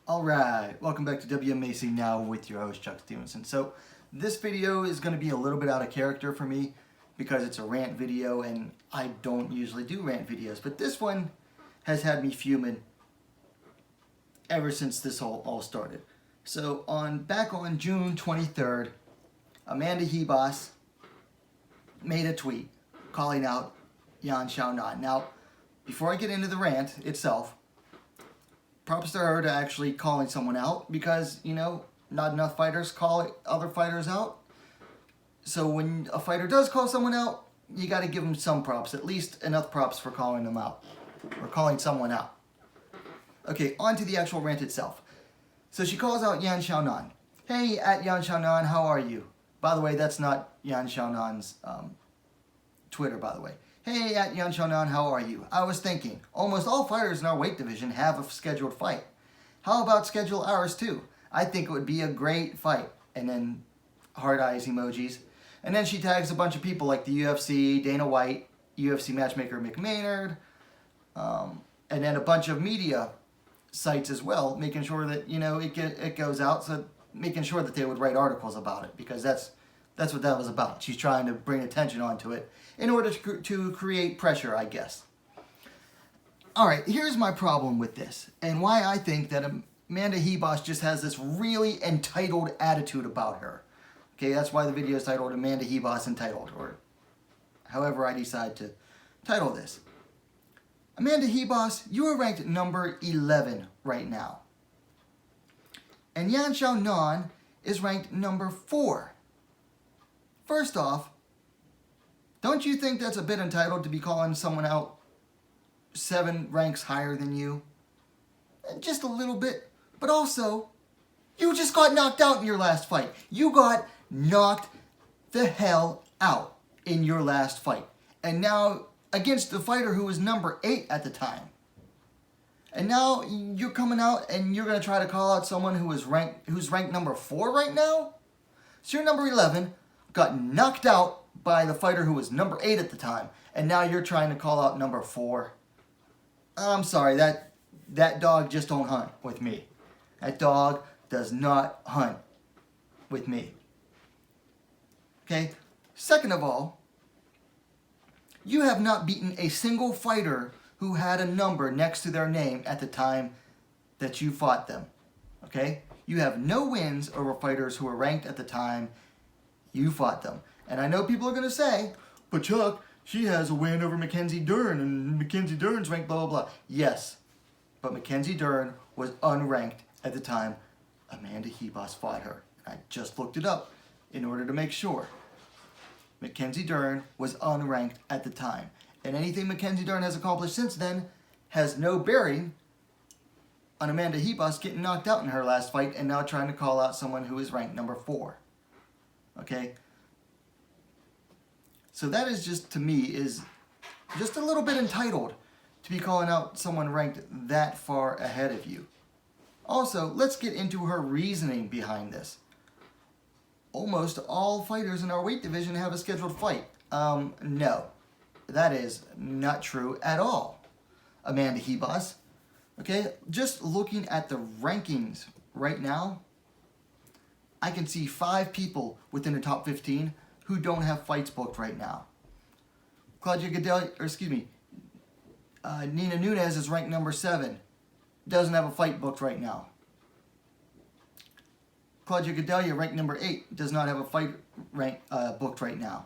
Alright, welcome back to WMMA Now with your host Chuck Stevenson. So this video is going to be a little bit out of character for me because it's a rant video and I don't usually do rant videos, but this one has had me fuming ever since this all started. So back on June 23rd, Amanda Ribas made a tweet calling out Xiaonan. Now, before I get into the rant itself, props to her to actually calling someone out because, you know, not enough fighters call other fighters out. So when a fighter does call someone out, you got to give them some props, at least enough props for calling them out or calling someone out. Okay, on to the actual rant itself. So she calls out Xiaonan. Hey, at Xiaonan, how are you? By the way, that's not Xiaonan's Twitter, by the way. Hey, at Xiaonan, how are you? I was thinking, almost all fighters in our weight division have a scheduled fight. How about schedule ours too? I think it would be a great fight. And then hard eyes emojis. And then she tags a bunch of people like the UFC, Dana White, UFC matchmaker Mick Maynard, and then a bunch of media sites as well, making sure that, you know, it goes out, so making sure that they would write articles about it, because that's what that was about. She's trying to bring attention onto it in order to create pressure, I guess. All right, here's my problem with this, and why I think that Amanda Ribas just has this really entitled attitude about her. Okay, that's why the video is titled Amanda Ribas Entitled, or however I decide to title this. Amanda Ribas, you are ranked number 11 right now. And Xiaonan is ranked number 4. First off, don't you think that's a bit entitled to be calling someone out 7 ranks higher than you? Just a little bit. But also, you just got knocked out in your last fight. You got knocked the hell out in your last fight. And now, against the fighter who was number 8 at the time. And now you're coming out and you're going to try to call out someone who's ranked number 4 right now? So you're number 11, got knocked out by the fighter who was number 8 at the time, and now you're trying to call out number 4. I'm sorry, that dog just don't hunt with me. That dog does not hunt with me. Okay? Second of all, you have not beaten a single fighter who had a number next to their name at the time that you fought them. Okay? You have no wins over fighters who were ranked at the time you fought them. And I know people are going to say, but Chuck, she has a win over Mackenzie Dern, and Mackenzie Dern's ranked blah, blah, blah. Yes, but Mackenzie Dern was unranked at the time Amanda Ribas fought her. I just looked it up in order to make sure. Mackenzie Dern was unranked at the time. And anything Mackenzie Dern has accomplished since then has no bearing on Amanda Ribas getting knocked out in her last fight and now trying to call out someone who is ranked number 4. Okay? So that is just, to me, is just a little bit entitled to be calling out someone ranked that far ahead of you. Also, let's get into her reasoning behind this. Almost all fighters in our weight division have a scheduled fight. No. That is not true at all, Amanda Ribas. Okay, just looking at the rankings right now, I can see 5 people within the top 15 who don't have fights booked right now. Nina Nunes is ranked number 7. Doesn't have a fight booked right now. Claudia Gadelha, ranked number 8, does not have a fight booked right now.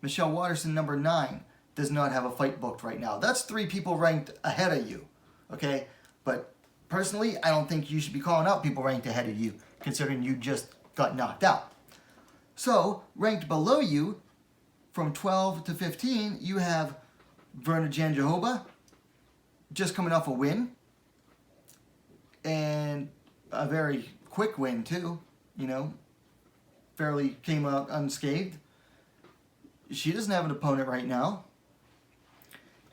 Michelle Watterson, number 9, does not have a fight booked right now. That's 3 people ranked ahead of you, okay? But personally, I don't think you should be calling out people ranked ahead of you, considering you just got knocked out. So, ranked below you, from 12 to 15, you have Verna Jandiroba, just coming off a win, and a very quick win too, you know, fairly came out unscathed. She doesn't have an opponent right now.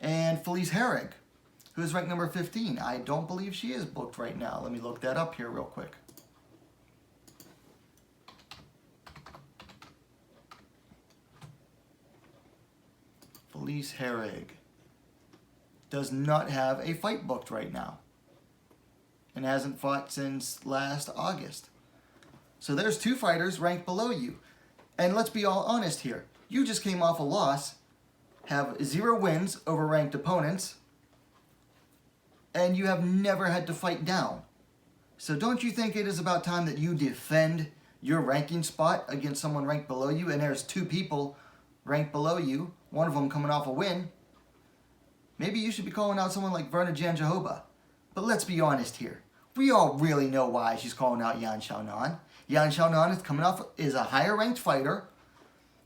And Felice Herrig, who is ranked number 15. I don't believe she is booked right now. Let me look that up here real quick. Felice Herrig does not have a fight booked right now. and hasn't fought since last August. So there's 2 fighters ranked below you. And let's be all honest here. You just came off a loss, have 0 wins over ranked opponents, and you have never had to fight down. So don't you think it is about time that you defend your ranking spot against someone ranked below you? And there's 2 people ranked below you, one of them coming off a win. Maybe you should be calling out someone like Virna Jandiroba. But let's be honest here. We all really know why she's calling out Yan Xiaonan. Yan Xiaonan is a higher ranked fighter.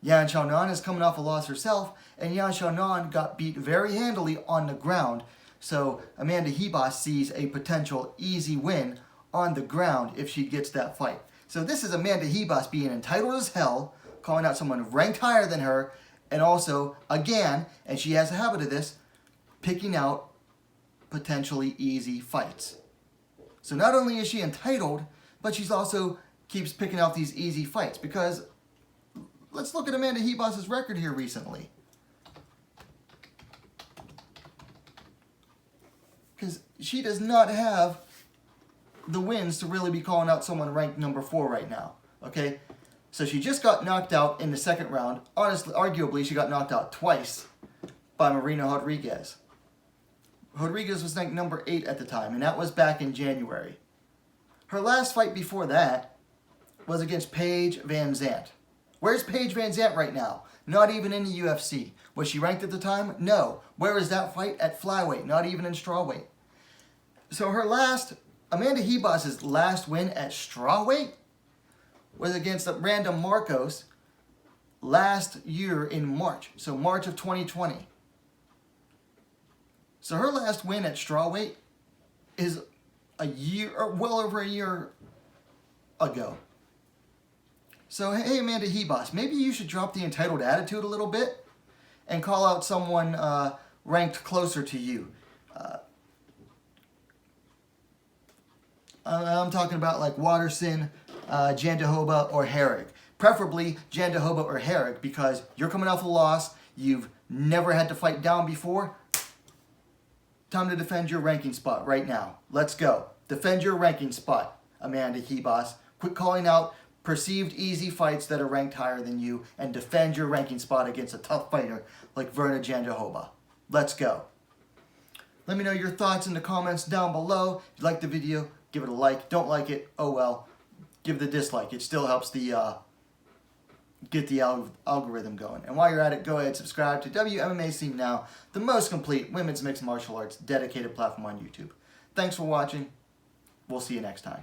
Yan Xiaonan is coming off a loss herself, and Yan Xiaonan got beat very handily on the ground. So Amanda Ribas sees a potential easy win on the ground if she gets that fight. So this is Amanda Ribas being entitled as hell, calling out someone ranked higher than her, and also, again, and she has a habit of this, picking out potentially easy fights. So not only is she entitled, but she's also keeps picking out these easy fights, because let's look at Amanda Ribas' record here recently. Because she does not have the wins to really be calling out someone ranked number 4 right now. Okay? So she just got knocked out in the 2nd round. Honestly, arguably, she got knocked out twice by Marina Rodriguez. Rodriguez was ranked number 8 at the time, and that was back in January. Her last fight before that was against Paige Van Zandt. Where's Paige Van Zandt right now? Not even in the UFC. Was she ranked at the time? No. Where is that fight? At flyweight, not even in strawweight. So Amanda Ribas' last win at strawweight was against Amanda Marcos last year in March. So March of 2020. So her last win at strawweight is a year, or well over a year ago. So hey, Amanda Ribas, maybe you should drop the entitled attitude a little bit and call out someone ranked closer to you. I'm talking about like Waterson, Jandiroba, or Herrig. Preferably Jandiroba or Herrig, because you're coming off a loss, you've never had to fight down before. Time to defend your ranking spot right now. Let's go. Defend your ranking spot, Amanda Ribas. Quit calling out perceived easy fights that are ranked higher than you, and defend your ranking spot against a tough fighter like Virna Jandiroba. Let's go. Let me know your thoughts in the comments down below. If you like the video, give it a like. Don't like it, oh well. Give the dislike. It still helps the get the algorithm going. And while you're at it, go ahead and subscribe to WMMA Scene Now, the most complete women's mixed martial arts dedicated platform on YouTube. Thanks for watching. We'll see you next time.